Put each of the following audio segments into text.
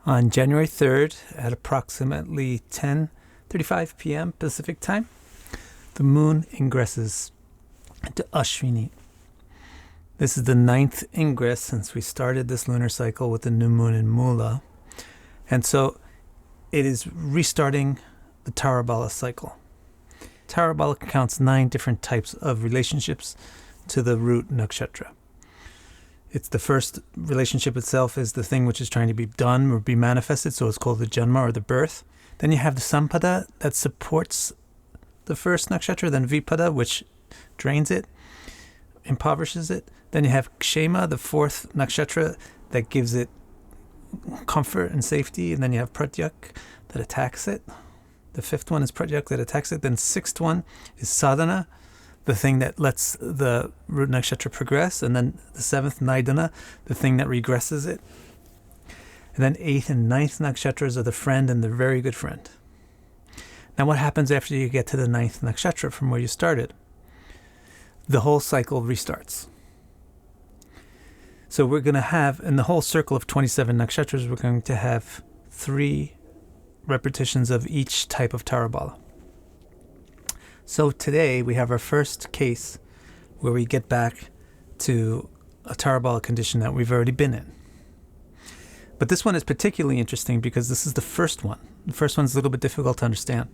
On January 3rd at approximately 10:35 p.m. Pacific time, the moon ingresses into Asvini. This is the 9th ingress since we started this lunar cycle with the new moon in Mūla. And so it is restarting the Tarabala cycle. Tarabala counts 9 different types of relationships to the root nakshatra. It's the first relationship itself is the thing which is trying to be done or be manifested, so it's called the janma or the birth. Then you have the sampada that supports the first nakshatra, then vipada, which drains it, impoverishes it. Then you have kshema, the 4th nakshatra, that gives it comfort and safety. And then you have pratyak that attacks it. The 5th one is pratyak that attacks it. Then 6th one is sadhana, the thing that lets the root nakshatra progress. And then the 7th, naidana, the thing that regresses it. And then 8th and 9th nakshatras are the friend and the very good friend. Now what happens after you get to the 9th nakshatra from where you started? The whole cycle restarts. So we're going to have, in the whole circle of 27 nakshatras, we're going to have 3 repetitions of each type of Tarabala. So today we have our first case where we get back to a Tarabala condition that we've already been in. But this one is particularly interesting because this is the first one. The first one's a little bit difficult to understand.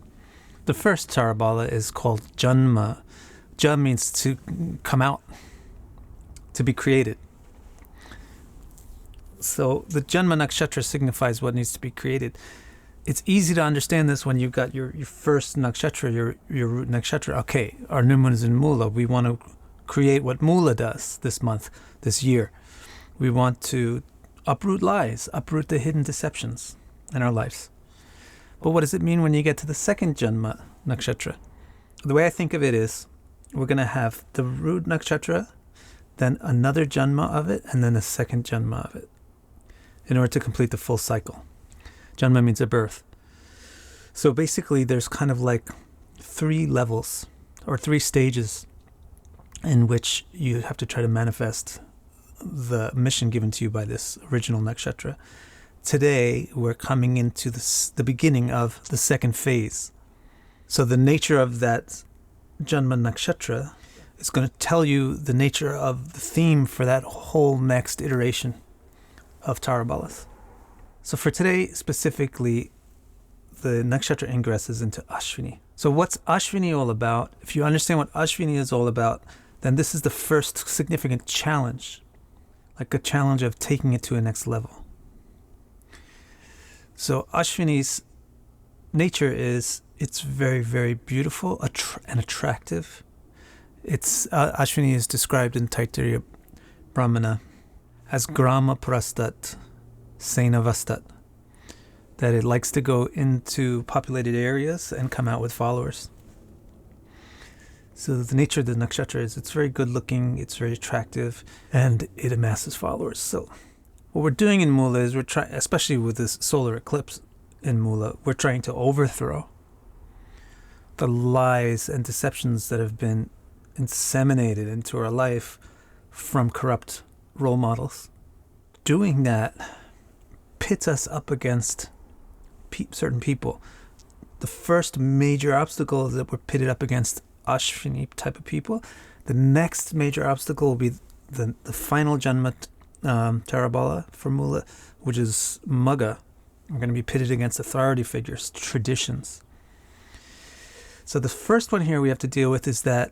The first Tarabala is called Janma. Jan means to come out, to be created. So the Janma Nakshatra signifies what needs to be created. It's easy to understand this when you've got your first nakshatra, your root nakshatra. Okay, our new moon is in Mūla. We want to create what Mūla does this month, this year. We want to uproot lies, uproot the hidden deceptions in our lives. But what does it mean when you get to the second Janma Nakshatra? The way I think of it is, we're going to have the root nakshatra, then another Janma of it, and then a second Janma of it, in order to complete the full cycle. Janma means a birth. So basically there's kind of like 3 levels or 3 stages in which you have to try to manifest the mission given to you by this original nakshatra. Today we're coming into the beginning of the second phase. So the nature of that Janma Nakshatra is going to tell you the nature of the theme for that whole next iteration of Tarabalas. So for today specifically, the Nakshatra Ingress is into Asvini. So what's Asvini all about? If you understand what Asvini is all about, then this is the first significant challenge, like a challenge of taking it to a next level. So Asvini's nature is, it's very, very beautiful and attractive. It's Asvini is described in Taittiriya Brahmana as Grama Prastat Senavastat, that it likes to go into populated areas and come out with followers. So the nature of the nakshatra is it's very good looking, it's very attractive, and it amasses followers. So what we're doing in Mūla is we're trying, especially with this solar eclipse in Mūla, we're trying to overthrow the lies and deceptions that have been inseminated into our life from corrupt role models. Doing that pits us up against certain people. The first major obstacle is that we're pitted up against Asvini type of people. The next major obstacle will be the final Janma Tarabala for Mūla, which is Magga. We're going to be pitted against authority figures, traditions. So the first one here we have to deal with is that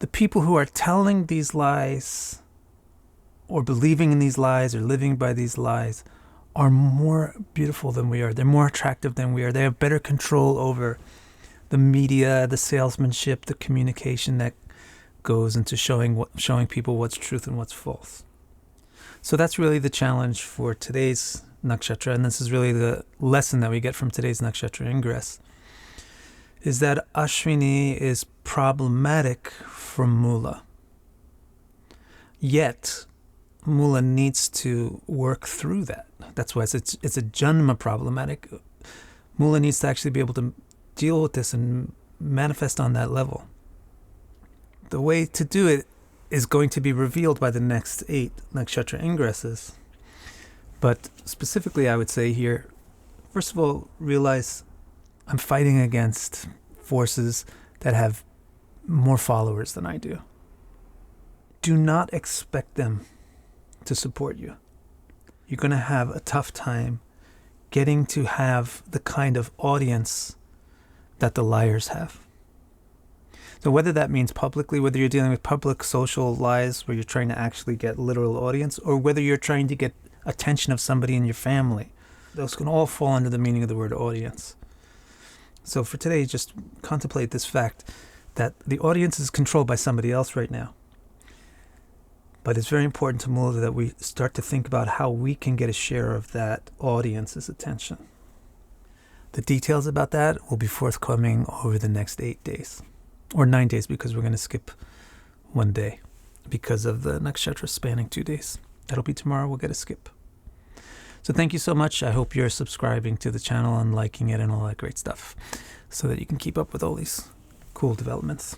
the people who are telling these lies or believing in these lies or living by these lies are more beautiful than we are. They're more attractive than we are. They have better control over the media, the salesmanship, the communication that goes into showing people what's truth and what's false. So that's really the challenge for today's nakshatra, and this is really the lesson that we get from today's Nakshatra Ingress, is that Asvini is problematic for Mūla. Yet, Mūla needs to work through that. That's why it's a Janma problematic. Mūla needs to actually be able to deal with this and manifest on that level. The way to do it is going to be revealed by the next 8 Nakshatra Ingresses. But specifically, I would say here, first of all, realize I'm fighting against forces that have more followers than I do. Do not expect them to support you. You're going to have a tough time getting to have the kind of audience that the liars have. So whether that means publicly, whether you're dealing with public social lies where you're trying to actually get literal audience, or whether you're trying to get attention of somebody in your family, those can all fall under the meaning of the word audience. So for today, just contemplate this fact that the audience is controlled by somebody else right now. But it's very important to Mūla that we start to think about how we can get a share of that audience's attention. The details about that will be forthcoming over the next 8 days. Or 9 days, because we're going to skip 1 day because of the nakshatra spanning 2 days. That'll be tomorrow. We'll get a skip. So thank you so much. I hope you're subscribing to the channel and liking it and all that great stuff so that you can keep up with all these cool developments.